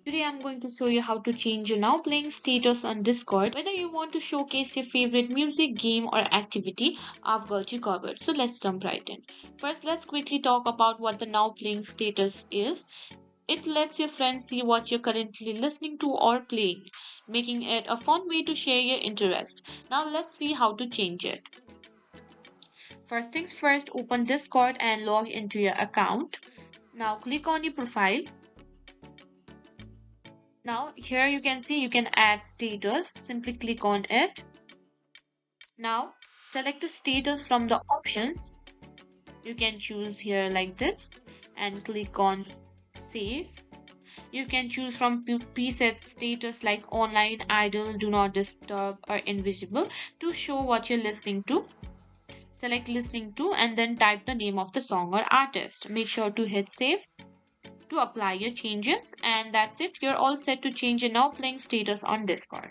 Today I'm going to show you how to change your now playing status on Discord. Whether you want to showcase your favorite music, game or activity, I've got you covered. So let's jump right in. First, let's quickly talk about what the now playing status is. It lets your friends see what you're currently listening to or playing, making it a fun way to share your interest. Now let's see how to change it. First things first, open Discord and log into your account. Now click on your profile. Now here you can see you can add status. Simply click on it. Now select a status from the options. You can choose here like this and click on save. You can choose from preset status like online, idle, do not disturb or invisible to show what you're listening to. Select listening to and then type the name of the song or artist. Make sure to hit save to apply your changes, and that's it. You're all set to change your now playing status on Discord.